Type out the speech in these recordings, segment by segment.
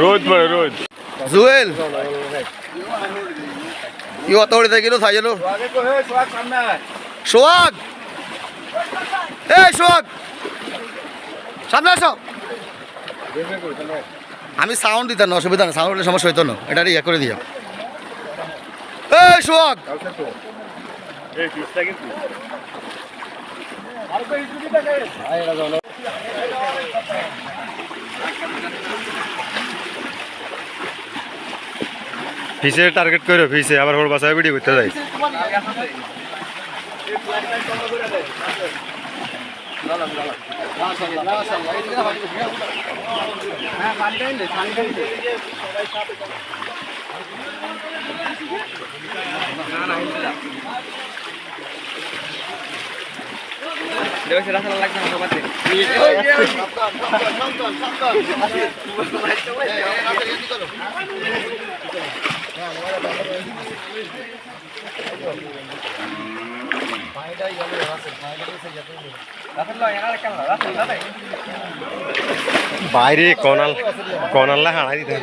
রোদ পড়ে রোদ জুয়েল কি অত উড়ে গেল সাইজলো সোহাগ এই সোহাগ সামনে আসো আমি সাউন্ড দিতাম না অসুবিধা না সাউন্ড হলে সমস্যা হইতো না এটা ইয়ে করে দিও এই সোহাগ ফিসে টার্গেট করে ফিসে আবার ওর বাসায় ভিডিও করতে যাই বাইরে কনাল্লা হাঁড়াই দিতে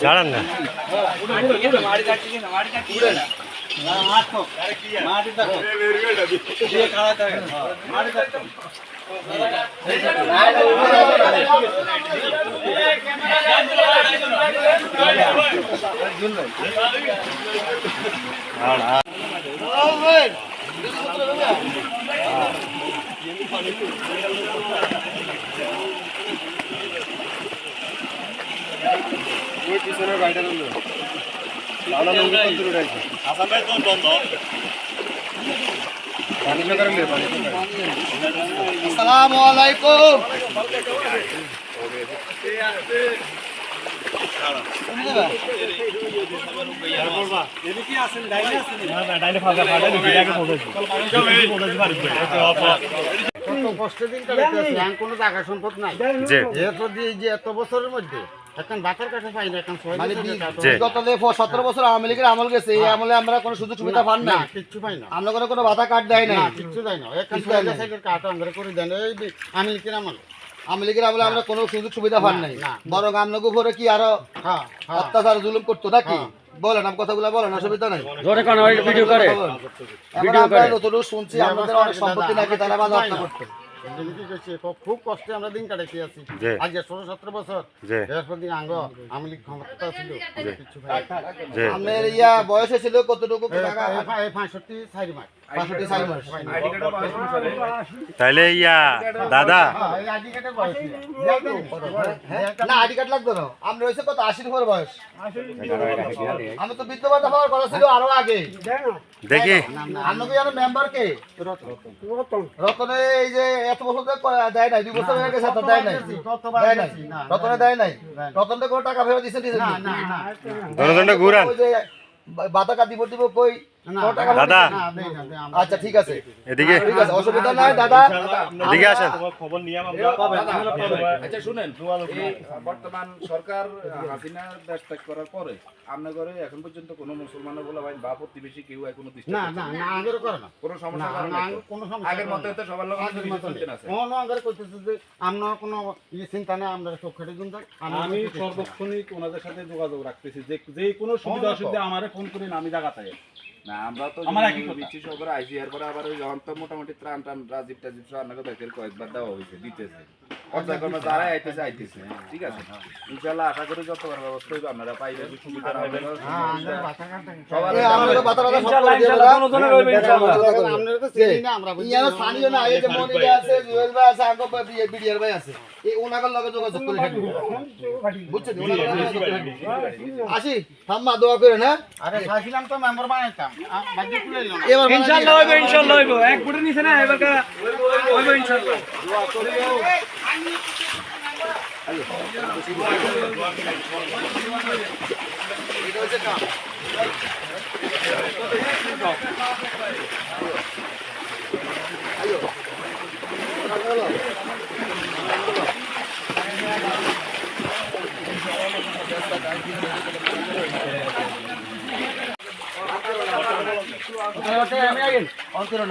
ছাড়ান না আসসালামু আলাইকুম কষ্টের দিন কোনো টাকা সম্পদ নাই যে এত বছরের মধ্যে এখন বাতার কাছে পাই না এখন গত 17 বছর আওয়ামী লীগের আমল গেছে এই আমলে আমরা কোনো সুযোগ সুবিধা পান না কিচ্ছু পাই না আমরা কোনো ভাতা কার্ড দেয় না কিচ্ছু দেয় না এখন কার্ড আমরা করে দেন এই আওয়ামী লীগের আমলে আমরা কোনো সুযোগ সুবিধা পান নাই বরং আমনগো উপরে কি আরো অত্যাচার জুলুম করতো নাকি বলেন আমি কথাগুলো বলেন অসুবিধা নাই ভিডিও করে আমরা যতটুকু শুনছি আমাদের অনেক সম্পত্তি নাকি তারা বাজা হত্যা করতো খুব কষ্টে আমরা দিন কাটাইতে আছি আজকে 16-17 বছর আঙ্গ আমি ক্ষমতা ছিল আপনার ইয়া বয়স ছিল কতটুকু 65 তাইলে ইয়া দাদা না আইডি কার্ড লাগতো না আমরা হয়েছে কত 80 উপর বয়স আমি তো বৃদ্ধ ভাতা পাওয়ার কথা ছিল আরো আগে দেখি আপনাকে জানো মেম্বার কে রতনে এই যে এত বছর দেয় নাই 2 বছর হয়ে গেছে তো দেয় নাই রতনে দেয় নাই রতনে কোনো টাকা ফেরত দিছে দনদনটা ঘুরান বাতা কাটি দিব কই দাদা আচ্ছা ঠিক আছে এদিকে ঠিক আছে অসুবিধা নাই দাদা এদিকে আসেন খবর নিয়ে আমরা আচ্ছা শুনেন বর্তমান সরকার হাসিনা দেশ ত্যাগ করার পরে আমরা করে এখন পর্যন্ত কোনো মুসলমান বলা ভাই বা প্রতিবেশী কেউ এখনো দৃষ্টি না না না আগের করে না কোনো সমস্যা না কোনো সমস্যা আগের মতে তো সবার লোক চলতে আছে কোনো আগের কইতেছে যে আমরা কোনো চিন্তা না আমরা সব খেটে দিন আমি সর্বক্ষণিক ওনাদের সাথে যোগাযোগ রাখতেছি যে কোনো সুবিধা অসুবিধা আমারে ফোন করেন আমি জায়গা থাকি না আমরা তো বিচি সরকার আইসি এর পরে আবার ওই যখন তো মোটামুটি ত্রাণ রাজীব টাজীব সহ আপনাকে ব্যাংকের কয়েকবার দেওয়া হয়েছে দিতেছে পর্যায়ক্রমে যারা আইতেছে ঠিক আছে ইনশাআল্লাহ আশা করি যত বড় ব্যবস্থা হইবে আপনারা পাইবেন সুবিধা পাইবেন সবার আমরা বাতা বাতা ইনশাআল্লাহ ইনশাআল্লাহ কোনো ধরনের রইবে ইনশাআল্লাহ আমরা তো চিনি না আমরা ইয়ার স্থানীয় না এই যে মনিরা আছে জুয়েল ভাই আছে আঙ্গ বিডিআর ভাই আছে এই ওনাদের লগে যোগাযোগ করে থাকি বুঝছেন ওনাদের লগে যোগাযোগ করে থাকি আসি থাম্মা দোয়া করে না আরে চাইছিলাম তো মেম্বার বানাইতাম বাকি খুলে নিলাম এবার ইনশাআল্লাহ হইবে এক ফুটের নিচে না এবার হইবে ইনশাআল্লাহ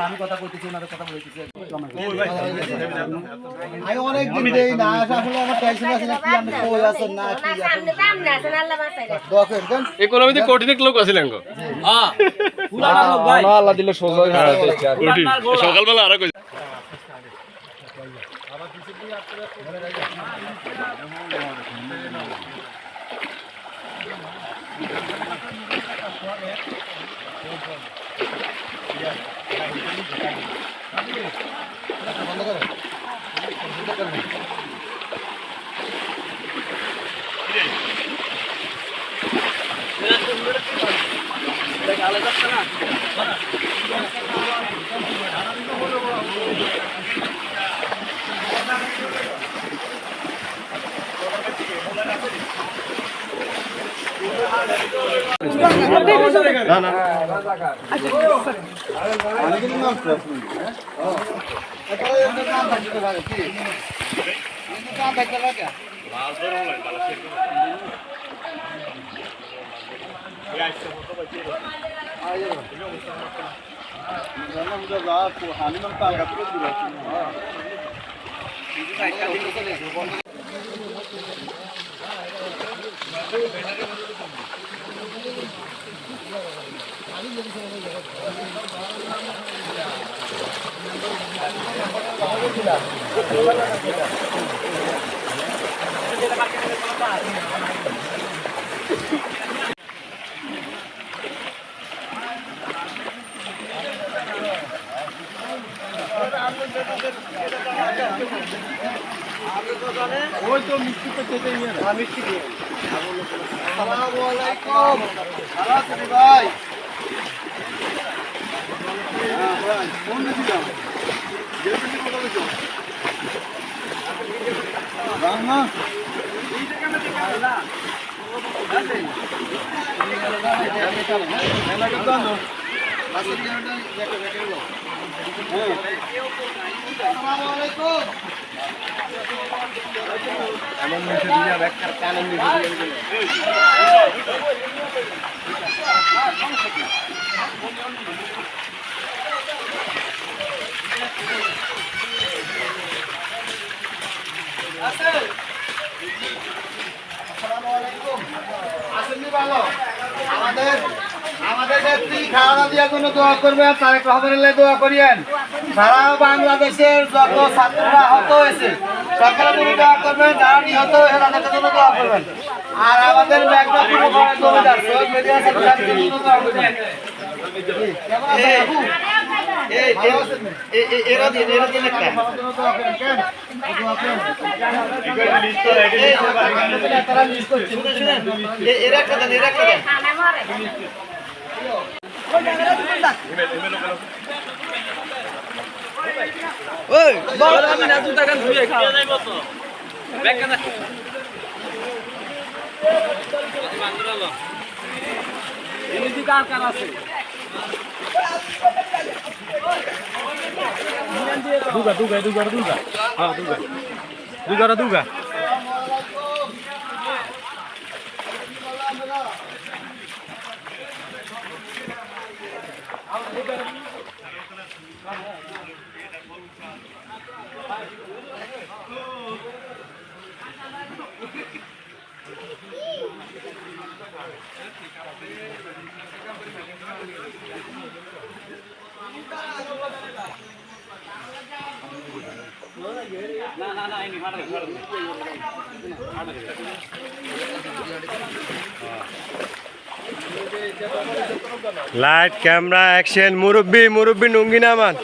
আমি কথা কইতেছি ওনাদের কথা বলতেছি আমি অনেক দিন দেই না আসলে আমার টেনশন আছে না কি আমি কই আছেন না কি দোয়া করেন ইকোনমিতে কোটিনিক লোক আছিলেন গো আল্লাহ দিলে সোজা সকালবেলা আরো আসসালামু আলাইকুম ভালো আছেন ভাই ফোন দিছিলাম জেলপুরি কথা বলছো রান্না এই জায়গাটা থেকে আলা আসসালামু আলাইকুম এমন মিশে দিয়া ব্যাখ্যার কানন মিশে আসসালামু আলাইকুম আসেননি ভালো আমাদের নেত্রী খাওয়া দেওয়ার জন্য দোয়া করবেন তারেক রহমানের দোয়া করিয়েন সারা বাংলাদেশের যত ছাত্ররা আহত হয়েছে সরকারের জন্য দোয়া করবেন যারা নিহত হয়েছে তাদের জন্য দোয়া করবেন আর আমাদের মেঘনাপুর জমিদার সৈয়দ মেদিয়া সাহেবের জন্য দোয়া করবেন কেমন আছেন আপু এরা দিয়ে একটা দোয়া করেন কেন দোয়া করেন তারা লিস্ট করছে শুনেন এরা একটা দেন ওই বল আমি না জুতা গান ধুয়ে খাও ব্যাগ কাটা বান্দরালো ইনি কার কার আছে দুগা হ্যাঁ দুগা লাইট ক্যামেরা অ্যাকশন মুরব্বি মুরব্বি নুঙ্গি নামান